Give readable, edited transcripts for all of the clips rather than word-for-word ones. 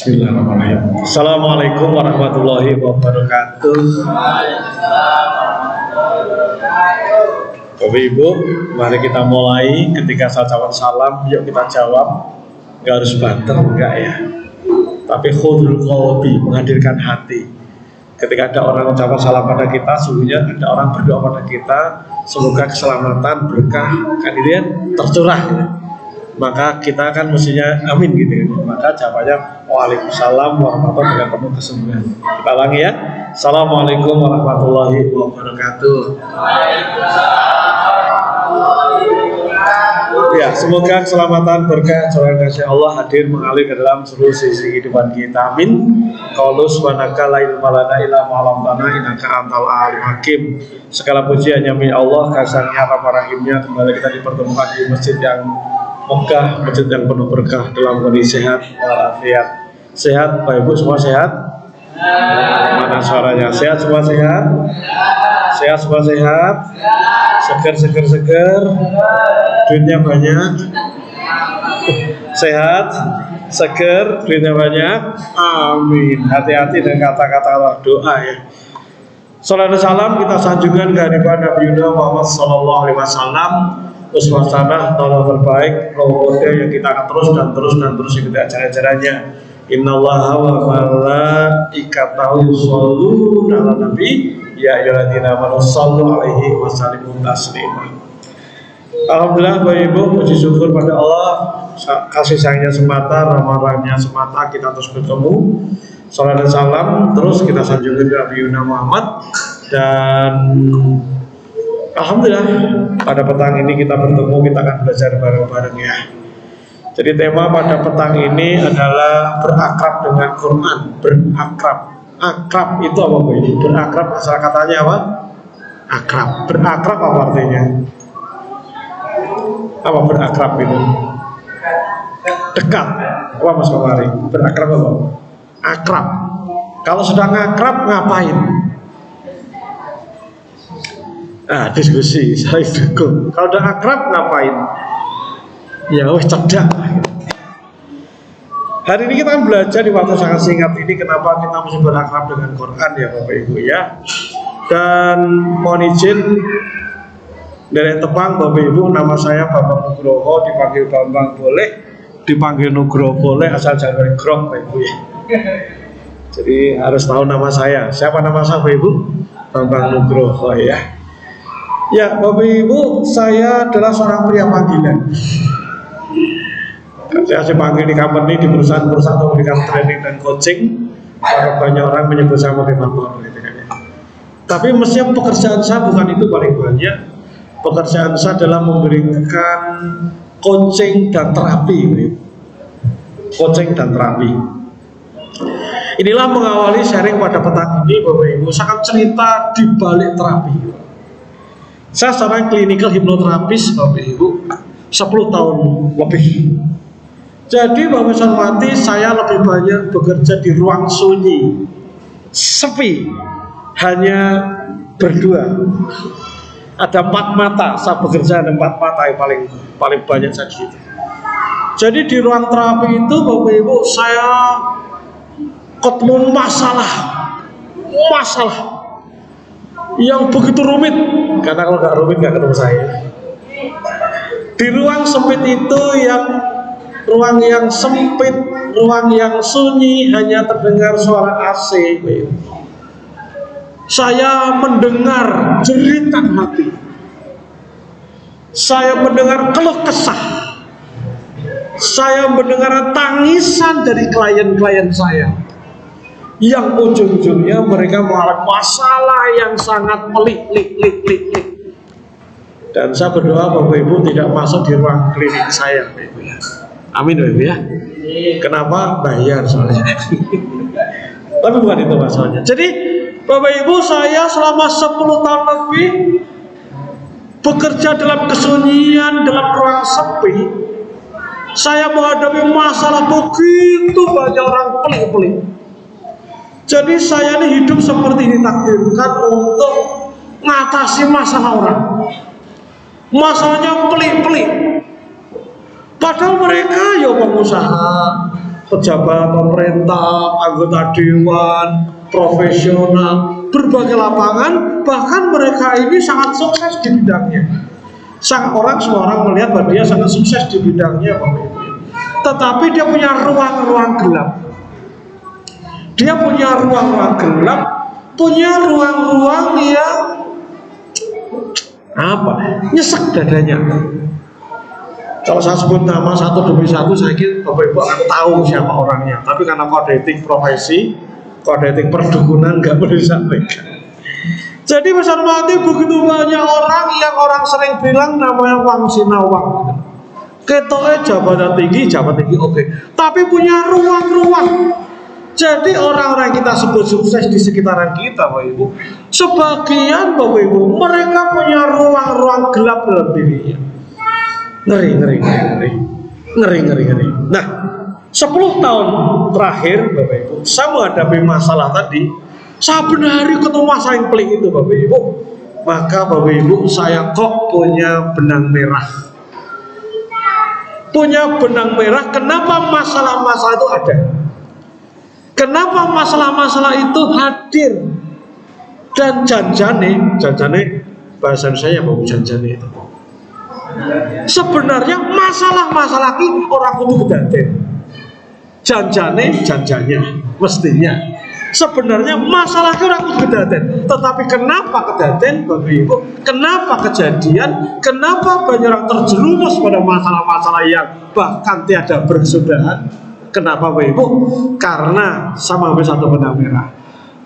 Bismillahirrahmanirrahim. Assalamualaikum warahmatullahi wabarakatuh. Bapak Ibu, mari kita mulai. Ketika saya jawab salam, yuk kita jawab. Gak harus banter, enggak ya. Tapi khudrul qalbi, menghadirkan hati. Ketika ada orang mengucapkan salam pada kita, sungguhnya ada orang berdoa pada kita, semoga keselamatan, berkah, kemudian tercurah. Maka kita kan mestinya amin gitu. Maka jawabannya waalaikumsalam warahmatullahi wabarakatuh dengan penuh kesembuhan. Kita ulangi ya. Assalamualaikum warahmatullahi wabarakatuh. Ya, semoga keselamatan, berkah, curah kasih Allah hadir mengalir ke dalam seluruh sisi kehidupan kita. Amin. Qaulu subhanaka la ilma lana illa ma 'allamtana innaka antal alim hakim. Segala puji hanya milik Allah, kasihnya rahmat rahimnya. Kembali kita dipertemukan di masjid yang megah, masjid yang penuh berkah dalam kondisi sehat walafiat. Sehat, Bapak Ibu semua sehat? Mana suaranya? Sehat semua sehat? Sehat semua sehat? Seger. Duitnya banyak. Sehat, seger, duitnya banyak. Amin. Hati-hati dengan kata-kata doa ya. Salam dan salam kita sanjungan kehadiran Nabi Muhammad SAW. Uswah hasanah, tolong terbaik, role model yang kita akan terus ikuti ajaran-ajarannya. Innallaha wa malaikatahu yusholluna 'alan nabi ya ayyuhalladzina amanu shallu 'alaihi wa sallimu taslima. Alhamdulillah Bapak Ibu, puji syukur pada Allah, kasih sayangnya semata, rahmat-rahmatnya semata kita terus bertemu. Salam dan salam terus kita sanjungan ke Nabi Muhammad. Dan alhamdulillah pada petang ini kita bertemu, kita akan belajar bareng-bareng ya. Jadi tema pada petang ini adalah berakrab dengan Quran. Akrab itu apa Bu? Berakrab asal katanya apa? Akrab. Berakrab apa artinya? Apa berakrab itu? Dekat. Apa Mas Komari? Berakrab apa? Akrab. Kalau sudah ngakrab ngapain? Nah, diskusi, saya dukung. Kalau udah akrab ngapain? Ya wes cedak. Hari ini kita akan belajar di waktu sangat singkat ini kenapa kita mesti berakrab dengan Quran ya Bapak Ibu ya. Dan mohon izin dari Tepang Bapak Ibu, nama saya Bambang Nugroho, dipanggil Bambang boleh, dipanggil Nugroho boleh, asal jangan dari grok Bapak Ibu ya. Jadi harus tahu nama saya. Siapa nama saya Bapak Ibu? Bambang Nugroho ya. Ya Bapak Ibu, saya adalah seorang pria panggilan. Saya panggil di company, di perusahaan-perusahaan untuk memberikan training dan coaching. Karena banyak orang menyebut saya motivator gitu kan ya. Tapi mestinya pekerjaan saya bukan itu paling banyak. Pekerjaan saya adalah memberikan coaching dan terapi. Coaching dan terapi. Inilah mengawali sharing pada petang ini Bapak Ibu. Saya akan cerita di balik terapi. Saya seorang klinikal hipnoterapis Bapak Ibu 10 tahun lebih. Jadi Bapak Ibu hormati, saya lebih banyak bekerja di ruang sunyi, sepi, hanya berdua. Ada 4 mata, saya bekerja ada 4 mata yang paling banyak saya di situ. Jadi di ruang terapi itu Bapak Ibu saya ketemu masalah yang begitu rumit, karena kalau nggak rumit nggak ketemu saya. Di ruang sempit itu, ruang yang sempit, ruang yang sunyi, hanya terdengar suara AC. Saya mendengar jeritan hati, saya mendengar keluh kesah, saya mendengar tangisan dari klien-klien saya, yang ujung-ujungnya mereka mengalami masalah yang sangat pelik. Dan saya berdoa Bapak Ibu tidak masuk di ruang klinik saya Bapak Ibu ya. Amin Bapak Ibu ya. Kenapa? Bayar soalnya. Tapi bukan itu masalahnya. Jadi Bapak Ibu, saya selama 10 tahun lebih bekerja dalam kesunyian, dalam ruang sepi. Saya menghadapi masalah begitu banyak orang pelik. Jadi saya ini hidup seperti ditakdirkan untuk mengatasi masalah orang. Masalahnya pelik-pelik. Padahal mereka ya pengusaha, pejabat pemerintah, anggota dewan, profesional, berbagai lapangan, bahkan mereka ini sangat sukses di bidangnya. Semua orang melihat bahwa dia sangat sukses di bidangnya, Bapak Ibu. Tetapi dia punya ruang-ruang gelap. Dia punya ruang-ruang gelap, punya ruang-ruang yang nyesek dadanya. Kalau saya sebut nama satu demi satu, saya kira Bapak Ibu akan tahu siapa orangnya. Tapi karena kode etik profesi, kode etik perdukunan nggak boleh disampaikan. Jadi besar mati begitu banyak orang yang orang sering bilang namanya Wang Sinawang. Ketoknya jabatan tinggi oke. Tapi punya ruang-ruang. Jadi orang-orang yang kita sebut sukses di sekitaran kita, Bapak Ibu, sebagian Bapak Ibu, mereka punya ruang-ruang gelap dalam dirinya. Ngeri. Nah, 10 tahun terakhir, Bapak Ibu, saya menghadapi masalah tadi. Saya benar-benar ketemu masalah yang pelik itu, Bapak Ibu. Maka Bapak Ibu, saya kok punya benang merah. Punya benang merah, kenapa masalah-masalah itu ada? Kenapa masalah-masalah itu hadir? Dan janjane bahasa saya mau janjane itu. Sebenarnya masalah-masalah ini orang kudu kedaten. Janjanya mestinya. Sebenarnya masalah itu orang kudu kedaten. Tetapi kenapa kedaten, Bapak Ibu? Kenapa kejadian? Kenapa banyak orang terjerumus pada masalah-masalah yang bahkan tiada berkesudahan? Kenapa Bapak Ibu? Karena sama satu benang merah.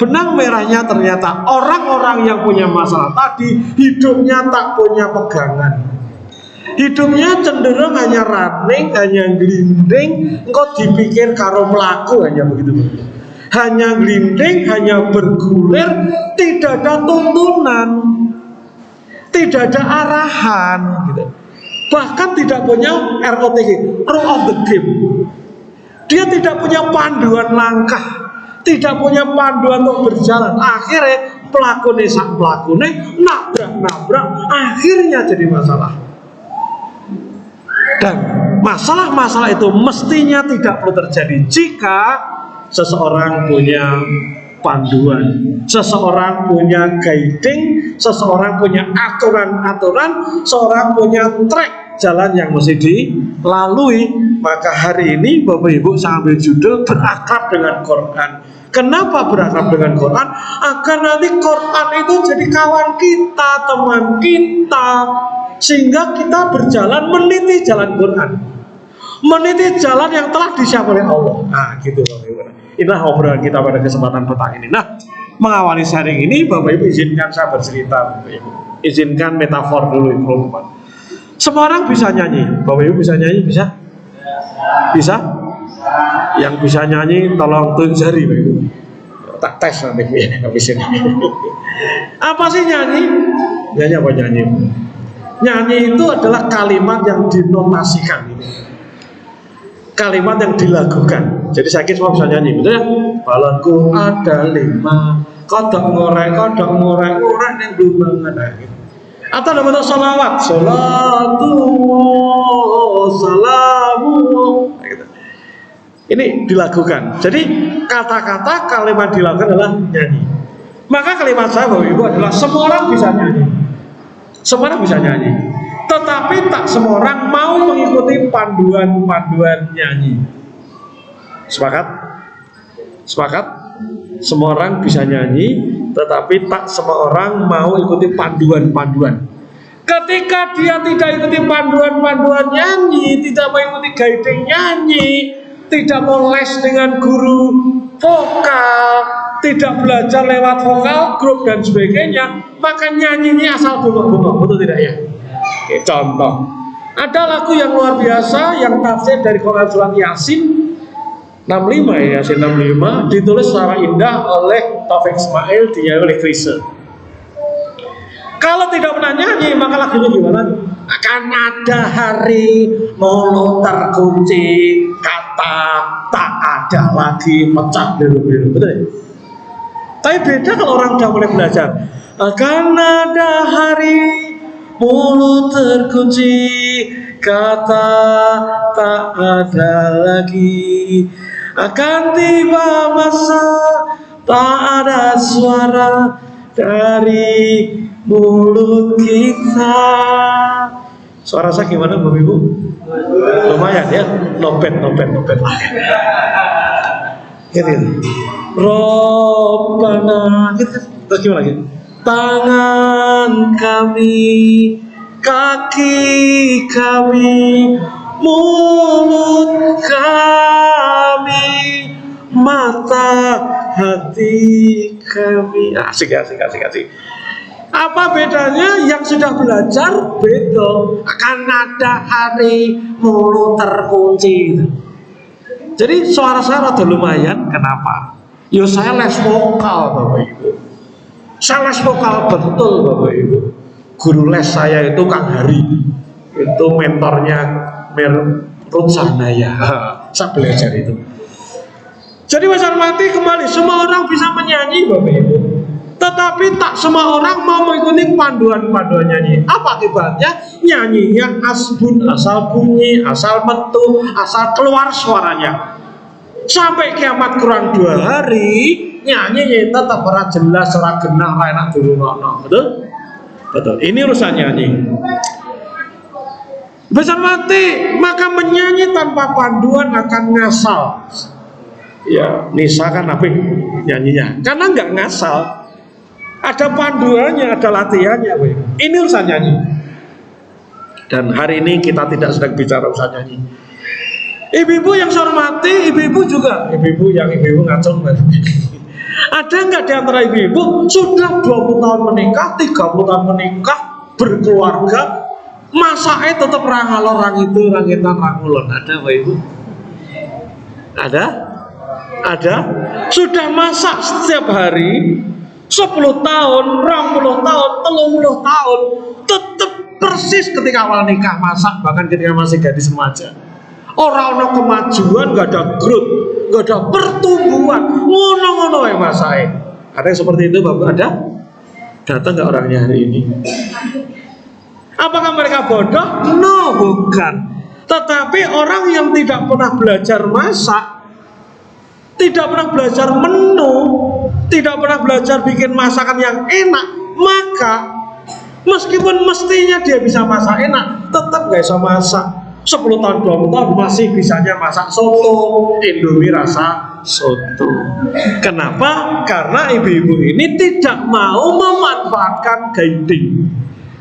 Benang merahnya ternyata orang-orang yang punya masalah tadi hidupnya tak punya pegangan. Hidupnya cenderung hanya running, hanya glinding, engkau dipikir karo melaku hanya begitu. Hanya glinding, hanya bergulir, tidak ada tuntunan, tidak ada arahan, gitu. Bahkan tidak punya ROTG, rule of the game. Dia tidak punya panduan langkah, tidak punya panduan untuk berjalan. Akhirnya pelakune nabrak, akhirnya jadi masalah. Dan masalah-masalah itu mestinya tidak perlu terjadi jika seseorang punya panduan, seseorang punya guiding, seseorang punya aturan-aturan, seorang punya track jalan yang mesti dilalui. Maka hari ini Bapak Ibu saya ambil judul berakrab dengan Quran. Kenapa berakrab dengan Quran? Agar nanti Quran itu jadi kawan kita, teman kita, sehingga kita berjalan meniti jalan Quran, meniti jalan yang telah disiapkan oleh Allah. Nah gitu Bapak Ibu. Inilah obrolan kita pada kesempatan petang ini. Nah, mengawali sharing ini Bapak Ibu izinkan saya bercerita, Bapak Ibu. Izinkan metafor dulu, Bapak. Semua orang bisa nyanyi. Bapak Ibu bisa nyanyi? Bisa? Bisa? Yang bisa nyanyi tolong tunjuk jari, Bapak Ibu. Tak tes nanti habis ini. Apa sih nyanyi? Nyanyi apa nyanyi? Nyanyi itu adalah kalimat yang dinotasikan. Kalimat yang dilakukan. Jadi saya kira semua bisa nyanyi, betul ya? Balonku ada 5, kodok ngorek yang dumbangan. Atau ada bentuk salawat, salatu salamu. Gitu. Ini dilakukan. Jadi kata-kata kalimat dilakukan adalah nyanyi. Maka kalimat saya Bapak Ibu adalah semua orang bisa nyanyi. Semua orang bisa nyanyi. Tetapi tak semua orang mau mengikuti panduan-panduan nyanyi. Sepakat? Sepakat? Semua orang bisa nyanyi, tetapi tak semua orang mau ikuti panduan-panduan. Ketika dia tidak ikuti panduan-panduan nyanyi, tidak mau ikuti guiding nyanyi, tidak mau les dengan guru vokal, tidak belajar lewat vokal grup dan sebagainya, maka nyanyinya asal bengok-bengok, betul tidak ya? Oke, contoh, ada lagu yang luar biasa yang tafsir dari Quran surat Yasin 65 ya, Yasin 65, ditulis secara indah oleh Taufik Ismail, dinyanyi oleh Chrisye. Kalau tidak pernah nyanyi, maka lagunya gimana? Akan ada hari mulut terkunci, kata tak ada lagi, pecah biru-biru, betul ya? Tapi beda kalau orang sudah mulai belajar. Akan ada hari mulut terkunci, kata tak ada lagi. Akan tiba masa tak ada suara dari mulut kita. Suara saya gimana Bapak Ibu? Lumayan ya, nopet. Gitu. Robbana, gitu. Terus gimana lagi? Tangan kami, kaki kami, mulut kami, mata hati kami. Asik. Apa bedanya? Yang sudah belajar beda. Akan ada hari mulut terkunci. Jadi suara saya rada lumayan. Kenapa? Yo saya les vokal Bapak Ibu. Saya les vokal betul Bapak Ibu. Guru les saya itu Kang Hari. Itu mentornya Ruth Sahanaya. Saya belajar itu. Jadi Mas Armati kembali, semua orang bisa menyanyi Bapak Ibu. Tetapi tak semua orang mau mengikuti panduan-panduan nyanyi. Apa akibatnya? Nyanyinya asbun, asal bunyi, asal metu, asal keluar suaranya. Sampai kiamat kurang 2 hari, nyanyi tetap ora jelas, ora genah, ora enak dirungokno. Betul. Ini urusan nyanyi. Besar mati, maka menyanyi tanpa panduan akan ngasal. Ya, Nisa kan apa nyanyinya? Karena nggak ngasal. Ada panduannya, ada latihannya. Ini urusan nyanyi. Dan hari ini kita tidak sedang bicara urusan nyanyi. Ibu-ibu yang saya hormati, ibu-ibu juga, ibu-ibu ngacung. Ada nggak di antara ibu-ibu sudah 20 tahun menikah, 30 tahun menikah, berkeluarga, masaknya tetap rangalor itu, rangitan rangulon? Ada Pak Ibu? Ada? Sudah masak setiap hari 10 tahun, 20 tahun, 30 tahun, tetap persis ketika awal nikah masak, bahkan ketika masih gadis remaja. Orang ada kemajuan, gak ada growth, gak ada pertumbuhan, ngono-ngono ya masake. Ada yang seperti itu Bapak? Ada? Datang gak orangnya hari ini? Apakah mereka bodoh? No, bukan. Tetapi orang yang tidak pernah belajar masak, tidak pernah belajar menu, tidak pernah belajar bikin masakan yang enak, maka meskipun mestinya dia bisa masak enak, tetap gak bisa masak. 10 tahun, 20 tahun masih bisanya masak soto, Indomie rasa soto. Kenapa? Karena ibu-ibu ini tidak mau memanfaatkan guiding,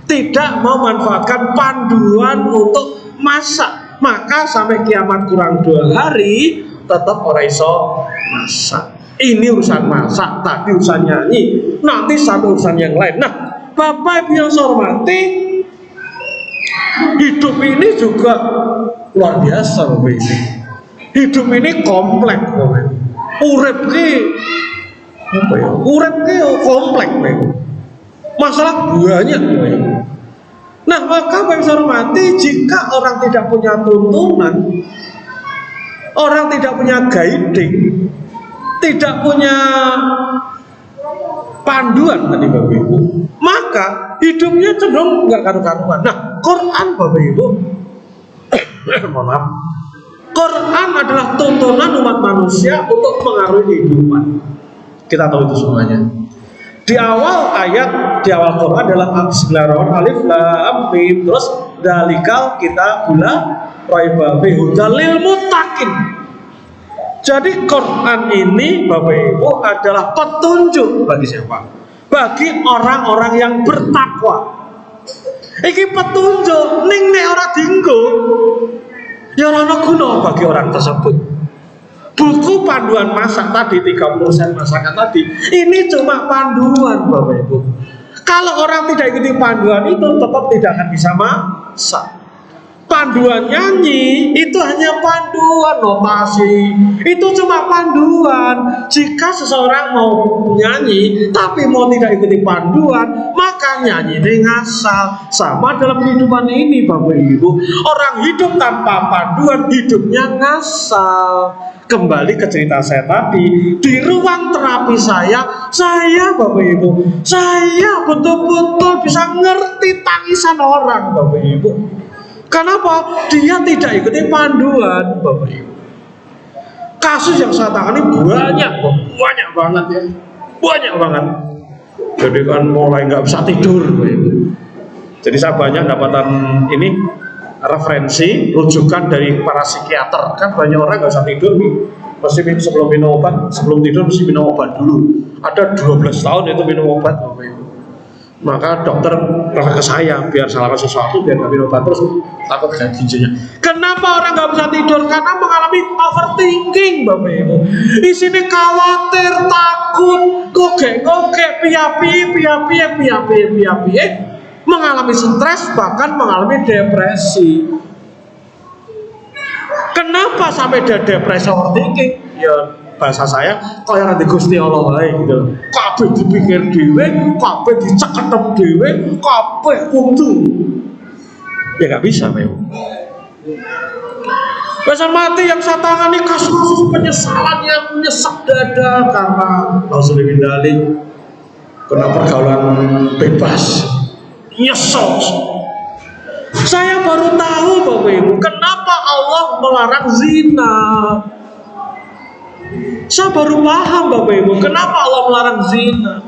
tidak mau memanfaatkan panduan untuk masak. Maka sampai kiamat kurang 2 hari tetap orang iso masak. Ini urusan masak, tadi urusan nyanyi, nanti satu urusan yang lain. Nah, Bapak Ibu yang saya hormati, hidup ini juga luar biasa Bapak Ibu. Hidup ini kompleks Bapak Ibu. Urip ki kompleks Bapak Ibu. Masalah banyak Bapak Ibu. Nah, maka Bapak Ibu saya hormati, jika orang tidak punya tuntunan, orang tidak punya guiding, tidak punya panduan tadi Bapak Ibu, maka hidupnya cenderung nggak karu-karuan. Nah, Quran Bapak Ibu, mohon maaf, Quran adalah tuntunan umat manusia untuk mengaruhi kehidupan. Kita tahu itu semuanya. Di awal ayat, di awal Quran adalah Bismillahirrahmanirrahim, alif lam mim, terus dalikal kita gula raiba fihi hudal lil muttaqin. Jadi Quran ini Bapak Ibu adalah petunjuk bagi siapa? Bagi orang-orang yang bertakwa. Iki petunjuk ning nek ora dienggo ya ora ana guna bagi orang tersebut. Buku panduan masak tadi 30% masakan tadi, ini cuma panduan Bapak Ibu. Kalau orang tidak ikuti panduan itu tetap tidak akan bisa masak. Panduan nyanyi itu hanya panduan notasi, itu cuma panduan. Jika seseorang mau nyanyi tapi mau tidak ikuti panduan, maka nyanyi ini ngasal. Sama dalam kehidupan ini Bapak Ibu, orang hidup tanpa panduan hidupnya ngasal. Kembali ke cerita saya tadi, di ruang terapi saya Bapak Ibu, saya betul-betul bisa ngerti tangisan orang Bapak Ibu. Kenapa? Dia tidak ikuti panduan, Bapak Ibu. Kasus yang saya tangani banyak banget ya, banyak banget. Jadi kan mulai nggak bisa tidur, Bapak Ibu. Jadi saya banyak dapatan ini referensi, rujukan dari para psikiater. Kan banyak orang nggak bisa tidur nih, mesti sebelum minum obat, sebelum tidur mesti minum obat dulu. Ada 12 tahun itu minum obat, Bapak Ibu. Maka dokter refer ke saya biar salah sesuatu, biar nggak minum obat terus, takut kayak ginjalnya. Kenapa orang nggak bisa tidur? Karena mengalami overthinking, Bapak Ibu. Di sini khawatir, takut, gogek, piye, mengalami stres, bahkan mengalami depresi. Kenapa sampai ada depresi overthinking? Ya bahasa saya kaya nanti Gusti Allah gitu. Kabeh dipikir dhewe, kabeh diceketem dhewe, kabeh kudu. Ya nggak bisa, Pak. Besar mati yang saya tangani kasus-kasus penyesalan yang menyesek dada karena nauzubillah kena pergaulan bebas, nyesel. Saya baru tahu, Bapak Ibu, kenapa Allah melarang zina. Saya baru paham, Bapak Ibu, kenapa Allah melarang zina.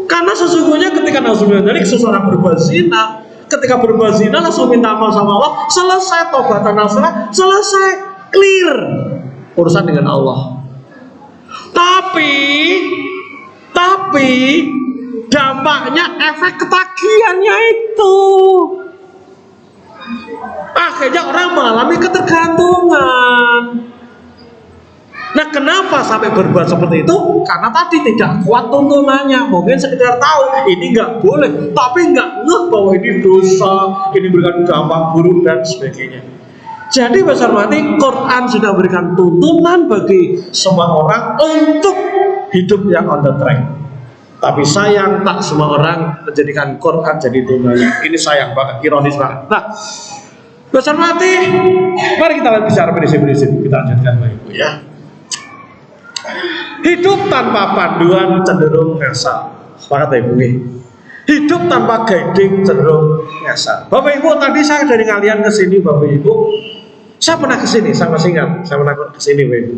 Karena sesungguhnya ketika nauzubillah seseorang berbuat zina, ketika berbuat zina langsung minta maaf sama Allah, selesai tobatan nasuha, selesai, clear urusan dengan Allah. Tapi dampaknya efek ketagihannya itu. Akhirnya orang mengalami ketergantungan. Nah, kenapa sampai berbuat seperti itu? Karena tadi tidak kuat tuntunannya. Mungkin sekedar tahu ini nggak boleh, tapi nggak ngeh bahwa ini dosa, ini berikan dampak buruk dan sebagainya. Jadi besar mati, Quran sudah berikan tuntunan bagi semua orang untuk hidup yang on the track. Tapi sayang, tak semua orang menjadikan Quran jadi tuntunannya. Ini sayang banget, ironis banget. Nah, besar mati, mari kita bicara prinsip-prinsip. Kita lanjutkan, Bapak Ibu ya. Hidup tanpa panduan cenderung ngasal. Sepakat ya, Ibu? Hidup tanpa guiding cenderung ngasal. Bapak Ibu, tadi saya dari ngalian ke sini, Bapak Ibu. Saya pernah ke sini, saya masih ingat. Saya pernah ke sini, Bapak Ibu.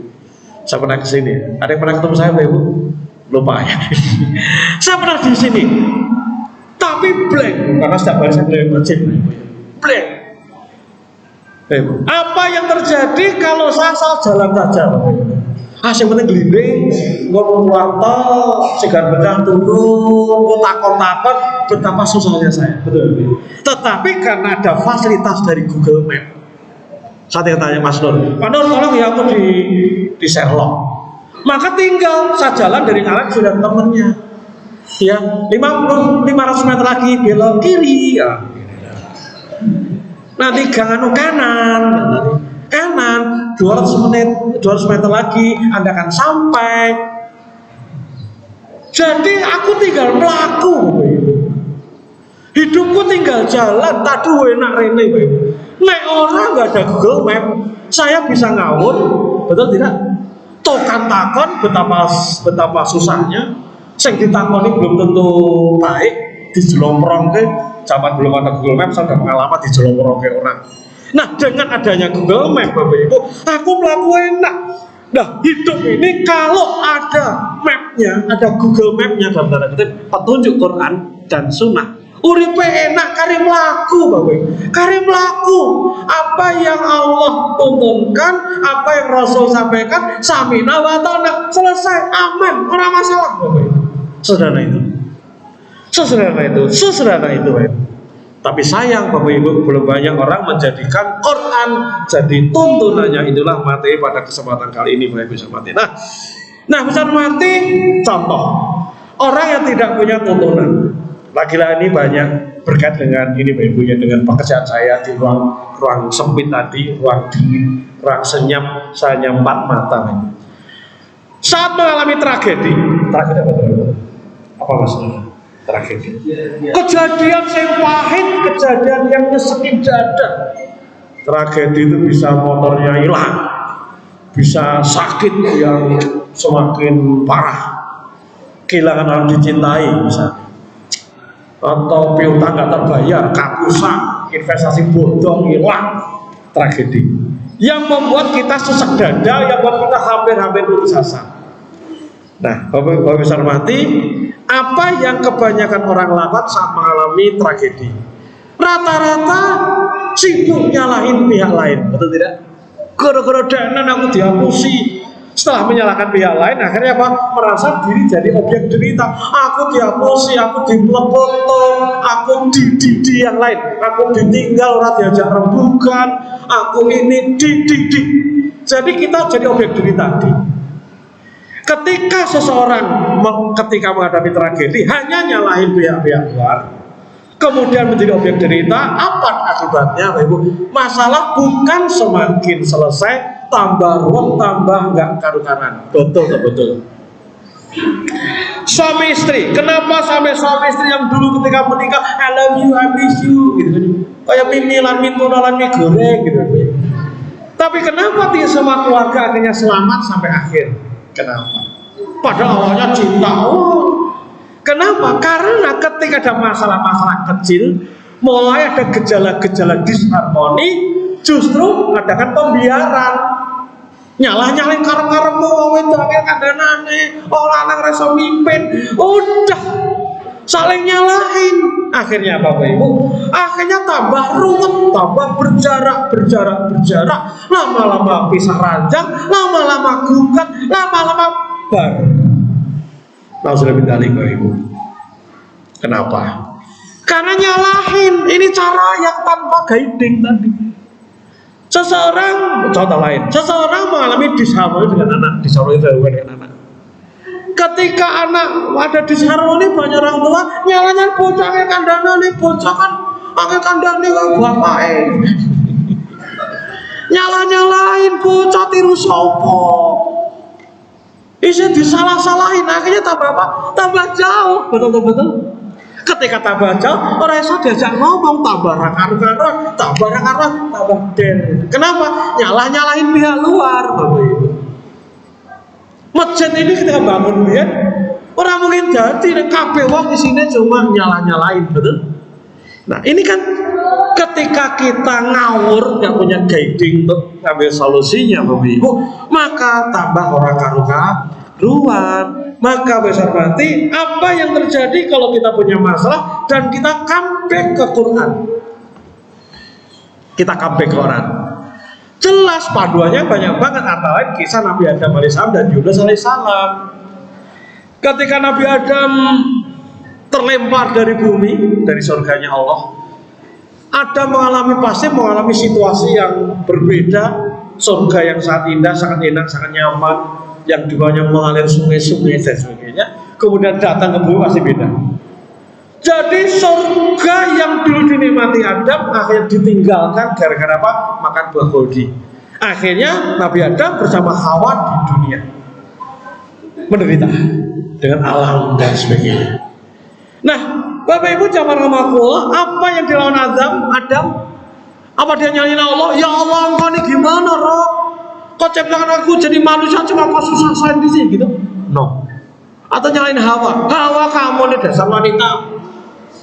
Saya pernah ke sini. Ada yang pernah ketemu saya, Bapak Ibu? Lupa ya. Saya pernah di sini. Tapi blank, karena setiap hari saya beli masjid, blank. Apa yang terjadi kalau saya asal jalan saja, Bapak Ibu? Yang penting gelinding, ngomong keluar tol, segar bedah turun, takon-takon, betapa susahnya saya, betul. Tetapi karena ada fasilitas dari Google Map, saya tanya Mas Nur, Pak Nur tolong ya aku di Sherlock, maka tinggal saya jalan dari Ngalang sudah temennya, ya 500 meter lagi belok kiri, ya. Nanti gangan kanan, kanan 200 meter lagi Anda akan sampai. Jadi aku tinggal melaku, hidupku tinggal jalan. Tadi enak rene, nek orang nggak ada Google Map, saya bisa ngawur, betul tidak? Tokan takon betapa susahnya. Sing ditakoni belum tentu baik, dijelomprong ke zaman belum ada Google Map, saya sudah pengalaman dijelomprong ke orang. Nah, dengan adanya Google Map, Bapak Ibu, aku melakukan enak. Nah, hidup ini kalau ada mapnya, ada Google Mapnya dalam tanda kutip, petunjuk Quran dan Sunnah, uripe enak, karim laku, Bapak Ibu, karim laku. Apa yang Allah tuntunkan, apa yang Rasul sampaikan, samina wa ta'na, selesai, aman, orang masalah, Bapak Ibu. Sederhana itu, Bapak Ibu. Tapi sayang, Bapak Ibu, belum banyak orang menjadikan Quran jadi tuntunannya. Itulah materi pada kesempatan kali ini, Bapak Ibu bisa mati. Nah, bisa mati. Contoh orang yang tidak punya tuntunan. Lagi-lagi ini banyak berkait dengan ini, Bapak Ibu, ya, dengan pekerjaan saya di ruang sempit tadi, ruang dingin, ruang senyap, saya nyempat mata. Saat mengalami tragedi apa, apa maksudnya? Tragedi. Kejadian yang pahit, kejadian yang nyesekin dada. Tragedi itu bisa motornya hilang, bisa sakit yang semakin parah, kehilangan orang dicintai misalnya, atau piutang nggak terbayar, kapusan, investasi bodong hilang, tragedi. Yang membuat kita sesak dada, yang membuat kita hampir-hampir putus asa. Nah, Bapak bisa hormati, apa yang kebanyakan orang lakukan saat mengalami tragedi? Rata-rata sibuk nyalahin pihak lain, betul tidak? Gara-gara dana aku dihapusi. Setelah menyalahkan pihak lain, akhirnya apa? Merasa diri jadi objek derita. Aku dihapusi, aku dipelotong, aku di yang lain, aku ditinggal, orang diajak rembukan, aku ini di. Jadi kita jadi objek derita. Ketika seseorang ketika menghadapi tragedi hanya nyalahin pihak-pihak luar, kemudian menjadi objek derita, apa akibatnya, Bapak Ibu? Masalah bukan semakin selesai, tambah ruwet, tambah nggak karu-karuan. Betul. Suami istri, kenapa sampai suami istri yang dulu ketika menikah I love you, I miss you gitu, kayak mimilan mintunalan mie goreng gitu. Tapi kenapa tidak semua keluarga akhirnya selamat sampai akhir? Kenapa? Pada awalnya cinta. Kenapa? Karena ketika ada masalah-masalah kecil, mulai ada gejala-gejala disharmoni, justru adakan pembiaran. Nyalahin karep-karep wong wedok kandhanane, ora lanang reso mimpin. Udah saling nyalahin. Akhirnya Bapak Ibu, akhirnya tambah ruwet, tambah berjarak. Lama-lama pisah ranjang, lama-lama gugat, lama-lama bar. Sudah bintalik Bapak Ibu. Kenapa? Karena nyalahin. Ini cara yang tanpa guiding tadi. Contoh lain, seseorang mengalami disharmoni dengan anak, disharmoni dengan anak. Ketika anak ada disharmoni, banyak orang tua nyalanya bocah kayak kandhane, bocah kan pakai kandhane karo bapake. Nyalahin bocah tiru sopo. Isi disalah-salahin, akhirnya tambah apa? Tambah jauh, betul. Ketika tambah jauh, orang iso diajak ngomong, tambah rakar-rakar, tambah den. Kenapa? Nyalahin pihak luar, Bapak Ibu. Masjid ini ketika bangun biyen, orang mungkin jadi kabeh wong isine cuma nyalahin, betul? Nah, ini kan ketika kita ngawur, nggak punya guiding untuk ngambil solusinya, Bapak Ibu, maka tambah orang karuan. Maka besar berarti apa yang terjadi kalau kita punya masalah dan kita comeback ke Quran, kita comeback ke Quran, jelas paduannya banyak banget, antara lain kisah Nabi Adam alaihissalam dan Yunus alaihissalam. Ketika Nabi Adam terlempar dari bumi, dari surganya Allah, Adam pasti mengalami situasi yang berbeda. Surga yang sangat indah, sangat enak, sangat nyaman, yang di bawahnya mengalir sungai-sungai dan sebagainya. Kemudian datang ke bumi pasti beda. Jadi surga yang dulu dinikmati Adam akhirnya ditinggalkan gara-gara apa? Makan buah goldi. Akhirnya Nabi Adam bersama Hawa di dunia menderita dengan alam dan sebagainya. Nah, Bapak Ibu zaman Rasulullah, apa yang dilawan Adam? Apa dia nyanyiin Allah? Ya Allah, engkau ini gimana, Roh? Kau ciptakan aku jadi manusia cuma kau susah-susahin di sini gitu? No. Atau nyalain Hawa? Hawa, kamu nih dasar wanita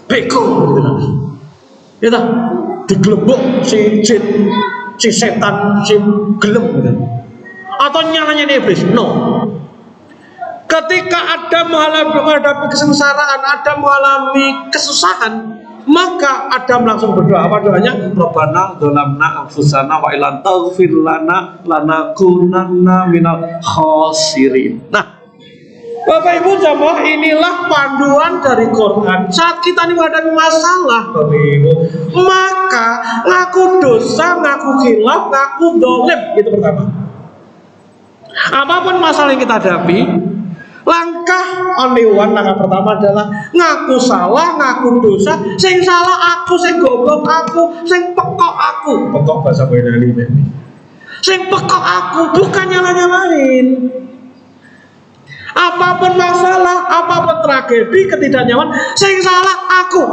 beko gitu. Ya, digelembuk si jin, si setan, si gelem gitu. Atau nyalain iblis? No. Ketika Adam menghadapi kesengsaraan, Adam mengalami kesusahan, maka Adam langsung berdoa. Apa doanya? Rabbana dzalamna anfusana wa illam taghfir lana lanakunanna minal khasirin. Nah, Bapak Ibu jamaah, inilah panduan dari Quran. Saat kita menghadapi masalah, Bapak Ibu, maka ngaku dosa, ngaku khilaf, ngaku dolim, itu pertama. Apapun masalah yang kita hadapi, langkah pertama adalah ngaku salah, ngaku dosa. Sing salah aku, sing goblok aku, sing pekok aku. Pekok bahasa Boyolali ini. Sing pekok aku, bukan nyala-nyalain. Apapun masalah, apapun tragedi, ketidaknyaman, sing salah aku.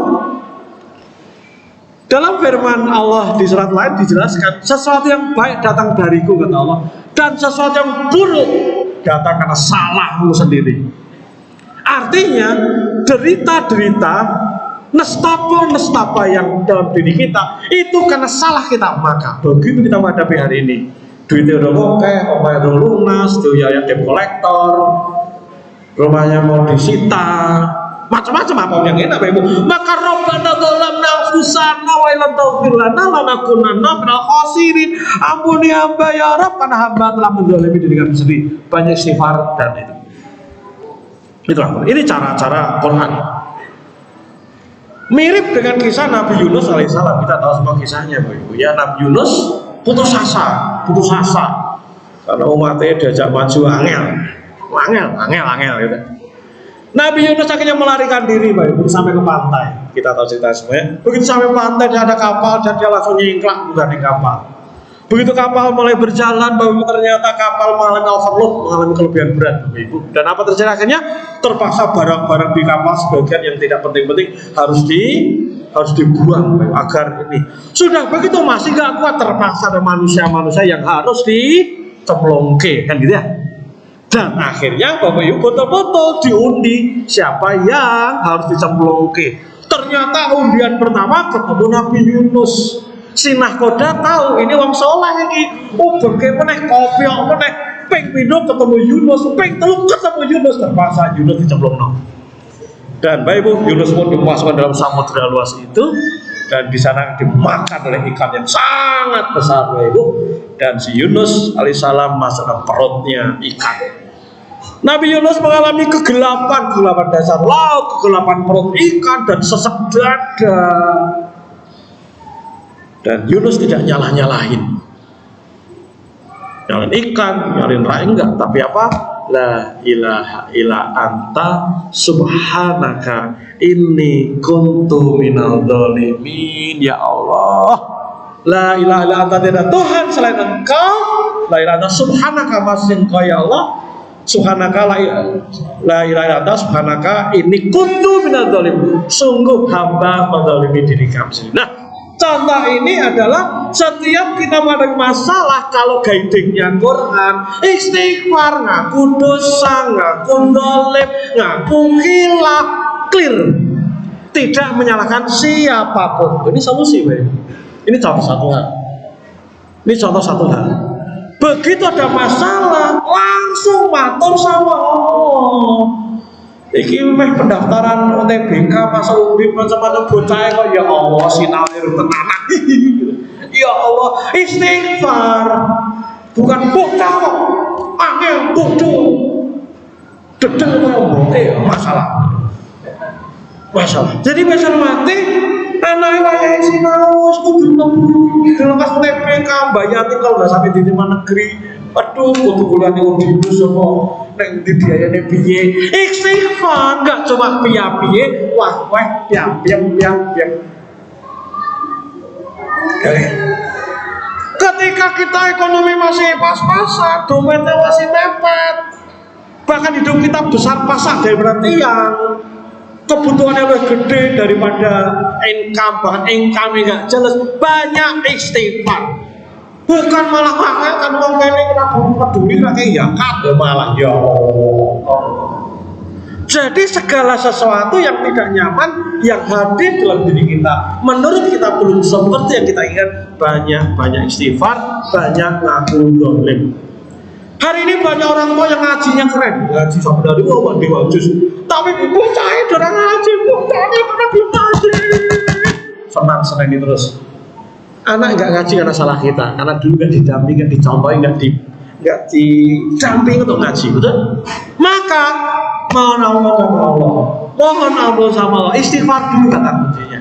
Dalam firman Allah di surat lain dijelaskan, sesuatu yang baik datang dariku, kata Allah, dan sesuatu yang buruk datang karena salahmu sendiri. Artinya derita-derita nestapa yang dalam diri kita itu karena salah kita. Maka begitu kita menghadapi hari ini, duitnya udah oke, omahnya udah lunas, yang debt kolektor, rumahnya mau disita, macam-macam apa yang enak Ibu. Maka Rabbana dzalamna anfusana wa illam taghfir lana lanakunanna minal khasirin. Ampuni hamba ya Rabb, karena hamba telah menzalimi diri kami sendiri. Banyak istighfar dan itu. Itulah. Ini cara-cara Quran. Mirip dengan kisah Nabi Yunus alaihissalam. Kita tahu semua kisahnya Bu Ibu. Ya, Nabi Yunus putus asa karena umatnya diajak maju angel gitu. Nabi Yunus akhirnya melarikan diri Pak Ibu sampai ke pantai. Kita tahu cerita semuanya. Begitu sampai pantai dia ada kapal dan dia langsung nyingklak bukan di kapal. Begitu kapal mulai berjalan, Bapak Ibu, ternyata kapal mengalami overload, mengalami kelebihan berat, Bapak Ibu. Dan apa terjadi akhirnya? Terpaksa barang-barang di kapal sebagian yang tidak penting-penting harus dibuang agar ini. Sudah begitu masih gak kuat, terpaksa ada manusia-manusia yang harus dicemplungke, kan gitu ya. Dan akhirnya Bapak Ibu betul-betul diundi siapa yang harus dicemplungke. Ternyata undian pertama ketemu Nabi Yunus. Si nahkoda tahu ini wong soleh iki. Bengke meneh kopi meneh ping pindho ketemu Yunus, ping telu ketemu Yunus, terpaksa Yunus dicemplungno. Dan Bapak Ibu, Yunus pun dimasukkan dalam samudra luas itu dan di sana dimakan oleh ikan yang sangat besar Bapak Ibu. Dan si Yunus alaihissalam masuk ke perutnya ikan. Nabi Yunus mengalami kegelapan dasar laut, kegelapan perut ikan dan sesak dada. Dan Yunus tidak nyalahin ikan, nyalahin rai enggak, tapi apa? La ilaha illa anta subhanaka inni kuntu minal dzalimin. Ya Allah, la ilaha illa anta, tidak Tuhan selain Engkau. La ilaha illa subhanaka, masin Engkau ya Allah. Subhanaka la ilaha illa anta subhanaka inni kuntu minal dzalimin. Sungguh hamba menzalimi diri kami sendiri. Nah, contoh ini adalah setiap kita menghadapi masalah, kalau guidingnya Quran, istighfar, ngaku dosa, ngaku dolim, ngaku khilaf, clear, tidak menyalahkan siapapun. Ini solusi, Pak. Ini contoh satu hal. Begitu ada masalah, langsung matur sama Allah. Iki meh pendaftaran UTBK masa undip macam-macam bocah kok, ya Allah sinawir tenan. Ya Allah, istighfar. Bukan bocah kok. Angel bodoh. Dedeng ngomong masalah. Jadi besar mati anaknya wayahe sinau kudu dilepas UTBK mbayati kalau nggak sampai di negeri. Aduh, kudu kuliah ning Undinus apa ning ndi biayane piye? Istighfar, enggak cuma piye-piye, wah piang. Ketika kita ekonomi masih pas-pasan, dompetnya masih mepet, bahkan hidup kita besar pasak daripada tiang, kebutuhannya lebih gede daripada income, bahkan income nggak jelas, banyak istighfar. Bukan malah kan wong kene kena peduli lagi ya kat malah ya Allah. Jadi segala sesuatu yang tidak nyaman yang hadir dalam diri kita, menurut kita belum seperti yang kita ingat, banyak istighfar, banyak ngaku dolim. Hari ini banyak orang tua yang ngajinya keren, ngaji sampai dari bawah di wajus, tapi bocahnya dorang ngaji, bocahnya karena belum ngaji. Senang terus. Anak nggak ngaji karena salah kita, karena dulu nggak didamping, nggak dicontohin, nggak didamping untuk ngaji, betul? Maka mohon ampun sama Allah, istighfar dulu kata kuncinya.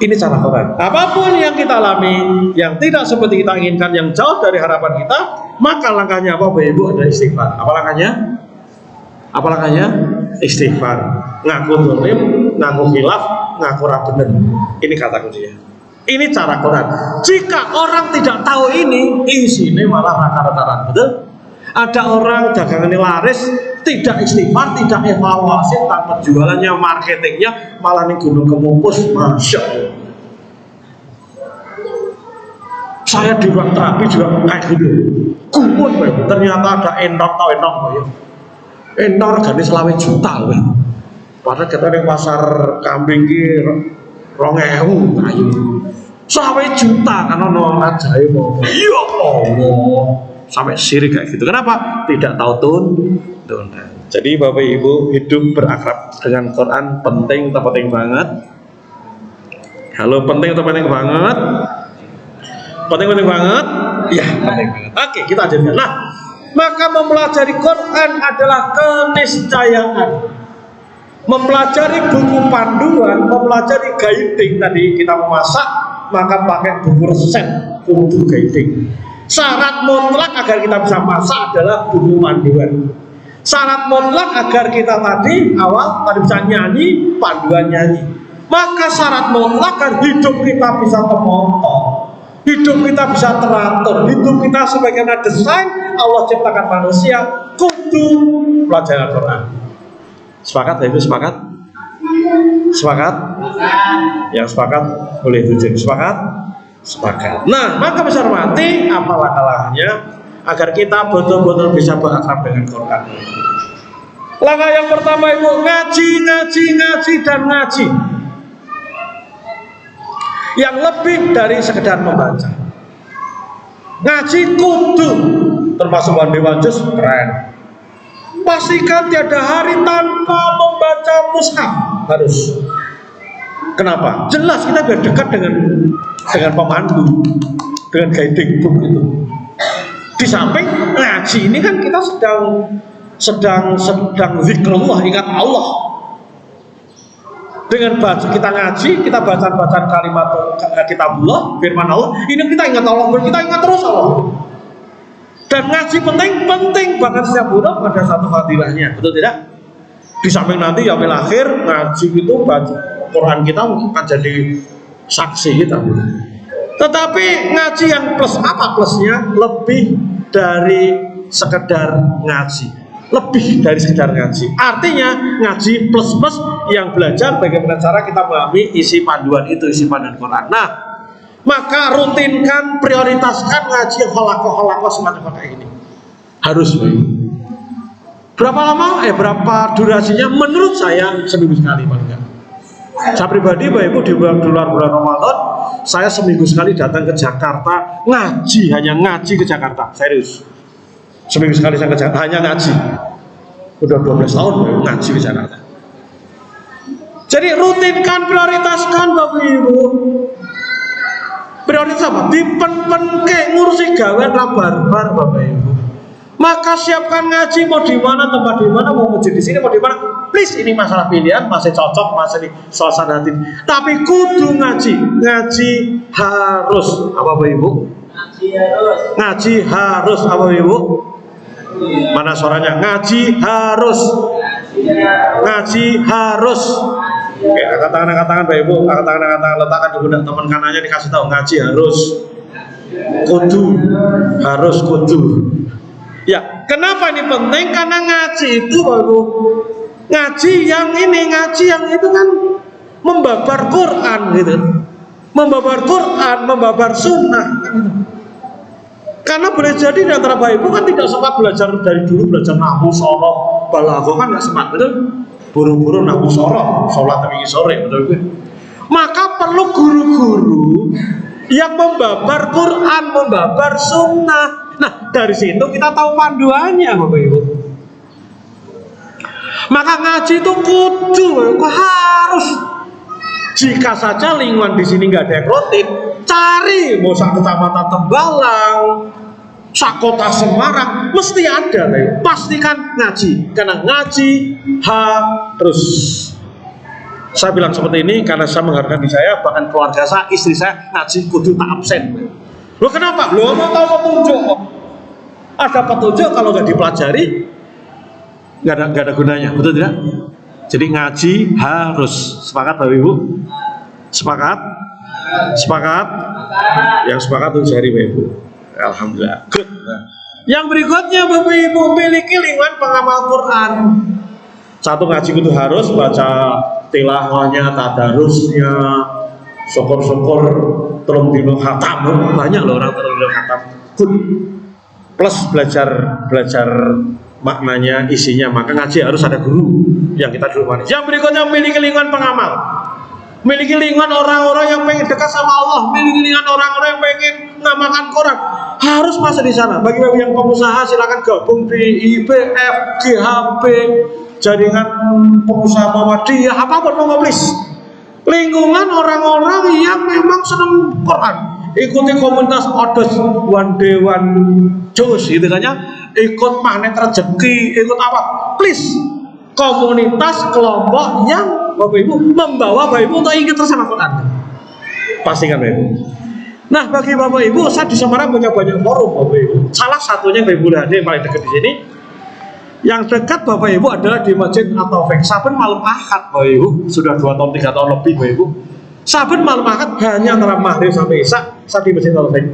Ini cara Quran. Apapun yang kita alami, yang tidak seperti kita inginkan, yang jauh dari harapan kita, maka langkahnya apa, Bapak Ibu? Ada istighfar. Apa langkahnya? Istighfar. Ngaku dolim, ngaku khilaf, ngaku bener. Ini kata kuncinya. Ini cara Quran. Jika orang tidak tahu ini, isinya malah rata-rata, betul? Ada orang dagangannya laris, tidak istighfar, tidak evaluasi, tanpa jualannya, marketingnya, malah nih gunung kemumpus, masya Allah. Saya di ruang terapi juga kayak gitu, kumpul, ternyata ada endor ya. Endor regane 20 juta loh. Padahal kita di pasar kambing ki 2.000 ayu. Sampai juta kan ono ajaib mau. Ya Allah. Sampai sirik kayak gitu. Kenapa? Tidak tahu tuntunan. Jadi Bapak Ibu, hidup berakrab dengan Quran penting atau penting banget? Halo, penting atau penting banget? Penting banget? Iya, penting banget. Oke, kita ajarkan. Nah, maka mempelajari Quran adalah keniscayaan. Mempelajari buku panduan, mempelajari guiding tadi kita memasak, maka pakai buku resep untuk guiding. Syarat mutlak agar kita bisa masak adalah buku panduan. Syarat mutlak agar kita tadi bisa nyanyi, panduan nyanyi. Maka syarat mutlak agar hidup kita bisa termontok, hidup kita bisa teratur, hidup kita sebagaimana desain Allah ciptakan manusia, kudu pelajaran Quran. Sepakat ya, Ibu? Sepakat? Sepakat? Yang sepakat boleh tunjuk. Sepakat? Sepakat. Nah, maka besar mati apa langkah-langkahnya agar kita betul-betul bisa berakrab dengan Quran. Langkah yang pertama Ibu, ngaji dan ngaji. Yang lebih dari sekedar membaca. Ngaji kudu, termasuk Dewan Juz, keren. Pastikan tiada hari tanpa membaca mushaf, harus. Kenapa? Jelas kita biar dekat dengan pemandu, dengan guiding book itu. Di samping ngaji ini kan kita sedang zikrullah, ingat Allah. Dengan baca kita ngaji, kita baca kalimat kitabullah, firman Allah, ini kita ingat Allah, kita ingat terus Allah. Dan ngaji penting bahkan setiap bulan ada satu fadilahnya, betul tidak? Di samping nanti yaumil akhir ngaji itu baca Quran kita akan jadi saksi kita. Tetapi ngaji yang plus apa plusnya? Lebih dari sekedar ngaji, lebih dari sekedar ngaji. Artinya ngaji plus yang belajar bagaimana cara kita memahami isi panduan itu, isi panduan Quran. Nah, maka rutinkan, prioritaskan ngaji halakoh semacam kayak ini. Harus. Berapa lama? Berapa durasinya? Menurut saya seminggu sekali paling enggak. Saya pribadi, Bapak Ibu, di luar bulan Ramadan, saya seminggu sekali datang ke Jakarta ngaji, hanya ngaji ke Jakarta, serius. Seminggu sekali saya ke Jakarta, hanya ngaji. Udah 12 tahun ngaji ke Jakarta. Jadi rutinkan, prioritaskan Bapak Ibu. Prioritas apa? Dipen-pen ke ngurusi gawe barbar Bapak Ibu. Maka siapkan ngaji, mau di mana, tempat di mana, mau masjid di sini, mau di mana. Please, ini masalah pilihan, masih cocok, masih di suasana hati. Tapi kudu ngaji. Ngaji harus apa Bapak Ibu? Ngaji harus apa Bapak Ibu? Mana suaranya? Ngaji harus. Ngaji harus. Oke, angkat tangan Bapak Ibu, angkat tangan, letakkan di pundak teman kanannya, dikasih tahu ngaji harus. Kudu. Harus kudu. Ya, kenapa ini penting? Karena ngaji itu Bapak Ibu, ngaji yang itu kan membabar Quran gitu, membabar Quran, membabar sunnah kan gitu. Karena boleh jadi di antara Bapak Ibu kan tidak sempat belajar dari dulu, belajar nahwu, shoroh, balaghah kan nggak sempat, betul? Buru-buru nahwu shoroh, sholat pagi sore, betul? Maka perlu guru-guru yang membabar Quran, membabar sunnah. Nah, dari situ kita tahu panduannya Bapak Ibu. Maka ngaji itu kudu, harus. Jika saja lingkungan di sini nggak ada yang rutin, cari mau sak kecamatan Tembalang, sak kota Semarang, mesti ada. Pastikan ngaji, karena ngaji harus. Saya bilang seperti ini karena saya menghargai diri saya, bahkan keluarga saya, istri saya ngaji kudu tak absen. Loh kenapa? Loh mau tahu petunjuk. Ada petunjuk kalau nggak dipelajari nggak ada gunanya, betul tidak? Jadi ngaji harus. Sepakat Bapak Ibu? Sepakat? Sepakat? Yang sepakat tuh jari Bapak Ibu. Alhamdulillah. Good. Yang berikutnya Bapak Ibu, miliki lingkungan pengamal Quran. Satu, ngaji itu harus baca tilawahnya, tadarusnya, syukur-syukur telung dino khatam. Banyak loh orang telung dino khatam. Good. Plus belajar maknanya, isinya, maka ngaji harus ada guru yang kita dulu. Yang berikutnya, miliki lingkungan pengamal, miliki lingkungan orang-orang yang pengen dekat sama Allah, miliki lingkungan orang-orang yang pengen ngamalkan Quran, harus masuk di sana. Bagi yang pengusaha silakan gabung di IBF, GHB, jaringan pengusaha Muhammadiyah, apapun mau please. Lingkungan orang-orang yang memang senang Quran, ikuti komunitas Odos, one day one jus gitu kan ya, ikut magnet rezeki, ikut apa, please. Komunitas kelompok yang Bapak Ibu membawa Bapak Ibu untuk ingin bersama Quran, pastikan Bapak Ibu. Nah, bagi Bapak Ibu, saya di Semarang punya banyak forum Bapak Ibu. Salah satunya Bapak Ibu lihat yang paling dekat di sini. Yang dekat Bapak Ibu adalah di Masjid At-Taufik. Saben malam Ahad Bapak Ibu, sudah 2 tahun 3 tahun lebih Bapak Ibu. Saben malam Ahad hanya antara maghrib sampai isya, saya di Masjid At-Taufik.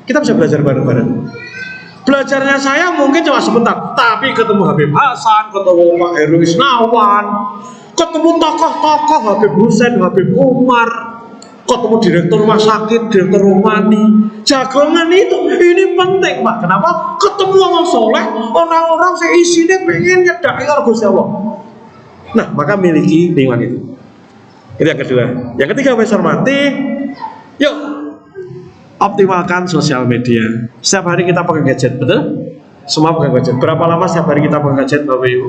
Kita bisa belajar bareng-bareng. Belajarnya saya mungkin cuma sebentar, tapi ketemu Habib Hasan, ketemu Pak Heru Isnawan, ketemu tokoh-tokoh Habib Husain, Habib Umar, ketemu direktur rumah sakit, direktur Rumani, jagongan itu, ini penting Pak. Kenapa? Ketemu orang soleh, orang-orang seisinya pengen nyedaki karo Gusti Allah. Nah, maka miliki lingkungan itu. Itu yang kedua. Yang ketiga, Bapak hormati, yuk optimalkan sosial media. Setiap hari kita pakai gadget, betul? Semua pakai gadget. Berapa lama setiap hari kita pakai gadget, Bapak Ibu?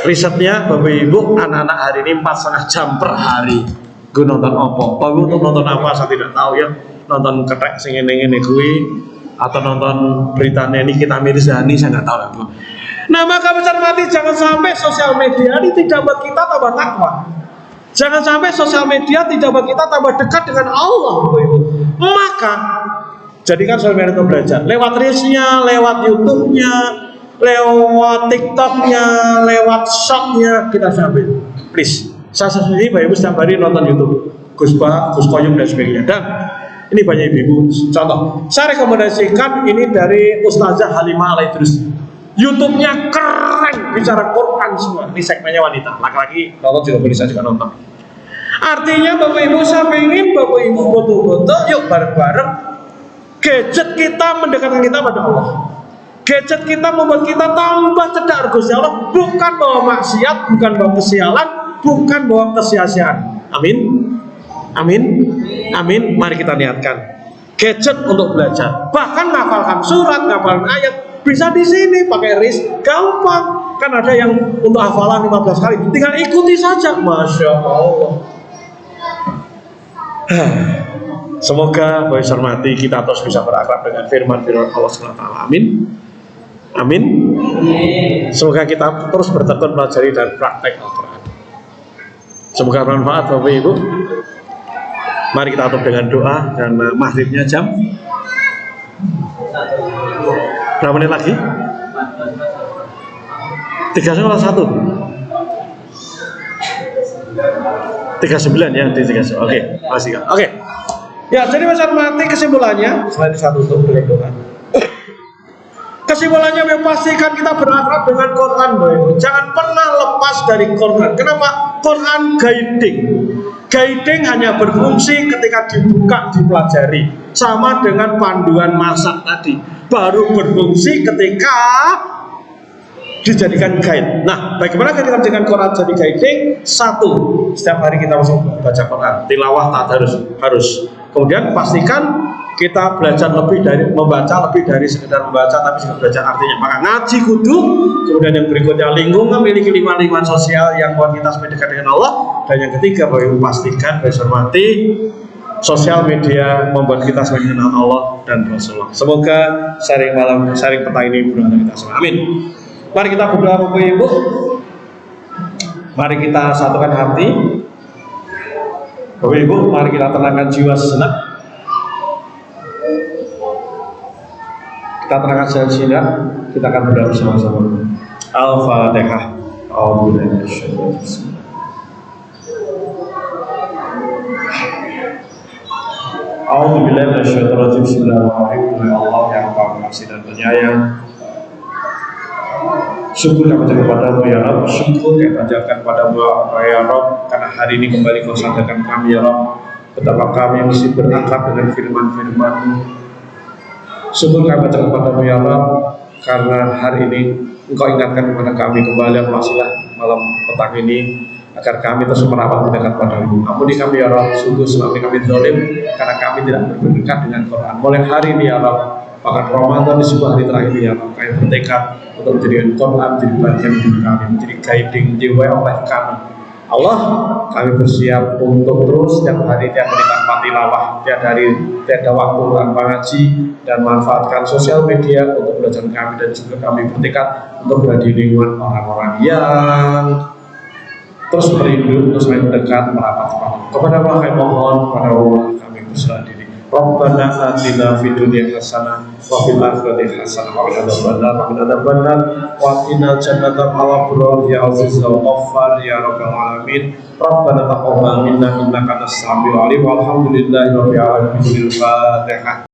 Risetnya, Bapak Ibu, anak-anak hari ini 4,5 jam per hari. Gue nonton apa? Bapak Ibu untuk nonton apa? Saya tidak tahu ya. Nonton ketek sing ngene-ngene kuwi, atau nonton beritanya ini kita Mirzani, saya nggak tahu lah. Nah, maka besar mati, jangan sampai sosial media ini tidak buat kita tambah takwa. Jangan sampai sosial media tidak buat kita tambah dekat dengan Allah, Bapak Ibu. Maka jadikan sosial media untuk belajar. Lewat Reels-nya, lewat YouTube-nya, lewat TikTok-nya, lewat Shop-nya, kita sambil. Please, saya sendiri Bapak Ibu setiap hari nonton YouTube, Gus Koyum dan sebagainya. Dan ini banyak ibu-ibu. Contoh, saya rekomendasikan ini dari Ustazah Halimah Al-Idrus. YouTube-nya keren, bicara Quran semua. Ini segmennya wanita, laki-laki nonton juga boleh, saya juga nonton. Artinya Bapak Ibu, saya ingin Bapak Ibu betul-betul yuk bareng-bareng. Gadget kita mendekatkan kita pada Allah. Gadget kita membuat kita tambah cedar Gusti Allah, bukan bawa maksiat, bukan bawa kesialan, bukan bawa kesia-siaan. Amin. Amin. Amin. Mari kita niatkan gadget untuk belajar. Bahkan ngafalkan surat, ngafalkan ayat bisa di sini pakai RIS, gampang. Kan ada yang untuk hafalan 15 kali, tinggal ikuti saja. Masya Allah. Semoga Bapak hormati kita terus bisa berakrab dengan firman-firman Allah SWT. Amin. Amin. Semoga kita terus bertekun pelajari dan praktek Al-Quran. Semoga bermanfaat Bapak Ibu. Mari kita tutup dengan doa karena maghribnya jam berapa menit lagi? 3:01. 39 ya, di 39. Oke, masih kan. Oke. Ya, jadi Mas mati kesimpulannya selain satu untuk dengan doa. Kesimpulannya pastikan kita berakrab dengan Quran, Bapak. Jangan pernah lepas dari Quran. Kenapa? Quran guiding. Guiding hanya berfungsi ketika dibuka, dipelajari. Sama dengan panduan masak tadi. Baru berfungsi ketika dijadikan guide. Nah, bagaimana kita menjadikan Quran jadi guiding? Satu, setiap hari kita harus baca Quran, tilawah harus. Kemudian pastikan kita belajar lebih dari membaca, lebih dari sekedar membaca, tapi juga belajar artinya. Maka ngaji kudu. Kemudian yang berikutnya lingkungan, memiliki lingkungan sosial yang buat kita semakin dekat dengan Allah. Dan yang ketiga, Bapak Ibu pastikan, Bapak hormati, sosial media membuat kita semakin kenal Allah dan Rasulullah. Semoga sharing petang ini bermanfaat kita semua. Amin. Mari kita berdoa Bapak Ibu. Mari kita satukan hati. Bapak Ibu, mari kita tenangkan jiwa sejenak. Kita tenangkan jiwa sejenak. Kita akan berdoa bersama-sama. Al-Fatihah. A'udzubillahi minasyaitonir rajim. Bismillahirrahmanirrahim. Ya Allah yang Maha Pengasih dan Penyayang. Syukur kami panjatkan padamu ya Rabb. Syukur kami panjatkan padamu ya Rabb, karena hari ini kembali kau sadarkan kami ya Rabb betapa kami mesti berakrab dengan firman-firman-Mu. Syukur kami panjatkan padamu ya Rabb, karena hari ini Engkau ingatkan kepada kami kembali, awasilah malam petang ini agar kami terus merawat mendekat padamu. Ampuni kami ya Rabb, sungguh selama ini kami zalim karena kami tidak berdekat dengan Quran. Mulai hari ini ya Rabb, bahkan Ramadan di sebuah hari terakhir ya Rabb, kami bertekad untuk menjadikan Quran menjadi bagian hidup kami, menjadi guiding jiwa oleh kami. Allah, kami bersiap untuk terus setiap hari, tiap hari tanpa tilawah, tiap hari tiada waktu tanpa ngaji, dan manfaatkan sosial media untuk belajar kami, dan juga kami bertekad untuk berada di lingkungan orang-orang yang terus merindu, terus main dekat, merapat kepada Allah. Kami mohon kepada Allah, kami berserah diri. Rabbana atina fid dunya hasanah wa fil akhirati hasanah wa qina adzabannar wa qina jannatal abrar ya aziz ya ghaffar ya rabbal alamin. Rabbana taqabbal minna innaka antas samiul alim walhamdulillahi rabbil alamin. Al-Fatihah.